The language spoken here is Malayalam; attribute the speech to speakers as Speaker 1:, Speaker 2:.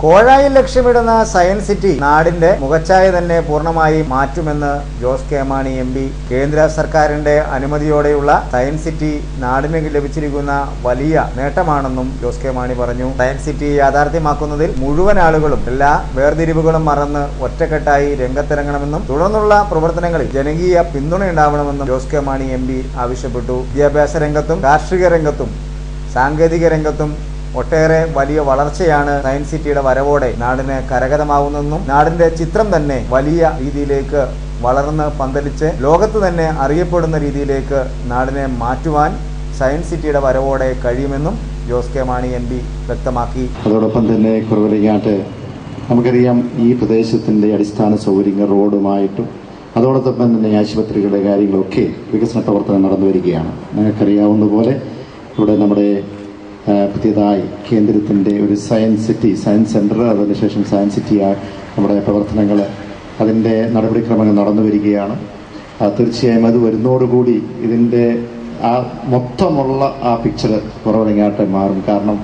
Speaker 1: കോഴായിൽ ലക്ഷ്യമിടുന്ന സയൻസ് സിറ്റി നാടിന്റെ മുഖച്ഛായ തന്നെ പൂർണ്ണമായി മാറ്റുമെന്ന് ജോസ് കെ മാണി എം പി. കേന്ദ്ര സർക്കാരിന്റെ അനുമതിയോടെയുള്ള സയൻസ് സിറ്റി നാടിന് ലഭിച്ചിരിക്കുന്ന വലിയ നേട്ടമാണെന്നും ജോസ് കെ മാണി പറഞ്ഞു. സയൻസ് സിറ്റി യാഥാർത്ഥ്യമാക്കുന്നതിൽ മുഴുവൻ ആളുകളും എല്ലാ വേർതിരിവുകളും മറന്ന് ഒറ്റക്കെട്ടായി രംഗത്തിറങ്ങണമെന്നും തുടർന്നുള്ള പ്രവർത്തനങ്ങളിൽ ജനകീയ പിന്തുണയുണ്ടാവണമെന്നും ജോസ് കെ മാണി എം പി ആവശ്യപ്പെട്ടു. വിദ്യാഭ്യാസ രംഗത്തും കാർഷിക രംഗത്തും സാങ്കേതിക രംഗത്തും ഒട്ടേറെ വലിയ വളർച്ചയാണ് സയൻസ് സിറ്റിയുടെ വരവോടെ നാടിന് കരഗതമാവുന്നതെന്നും നാടിന്റെ ചിത്രം തന്നെ വലിയ രീതിയിലേക്ക് വളർന്ന് പന്തലിച്ച് ലോകത്ത് തന്നെ അറിയപ്പെടുന്ന രീതിയിലേക്ക് നാടിനെ മാറ്റുവാൻ സയൻസ് സിറ്റിയുടെ വരവോടെ കഴിയുമെന്നും ജോസ് കെ മാണി എം പി വ്യക്തമാക്കി.
Speaker 2: അതോടൊപ്പം തന്നെ കുറവിലങ്ങാട്ട് നമുക്കറിയാം, ഈ പ്രദേശത്തിന്റെ അടിസ്ഥാന സൗകര്യങ്ങൾ റോഡുമായിട്ടും അതോടൊപ്പം തന്നെ ആശുപത്രികളുടെ കാര്യങ്ങളൊക്കെ വികസന പ്രവർത്തനം നടന്നു വരികയാണ്. നിങ്ങൾക്കറിയാവുന്ന പോലെ ഇവിടെ നമ്മുടെ പുതിയതായി കേന്ദ്രത്തിൻ്റെ ഒരു സയൻസ് സിറ്റി, സയൻസ് സെൻറ്റർ, അതിനുശേഷം സയൻസ് സിറ്റി നമ്മുടെ പ്രവർത്തനങ്ങൾ, അതിൻ്റെ നടപടിക്രമങ്ങൾ നടന്നു വരികയാണ്. തീർച്ചയായും അത് വരുന്നതോടുകൂടി ഇതിൻ്റെ ആ മൊത്തമുള്ള ആ പിക്ചർ കുറവിലങ്ങാട്ട് മാറും. കാരണം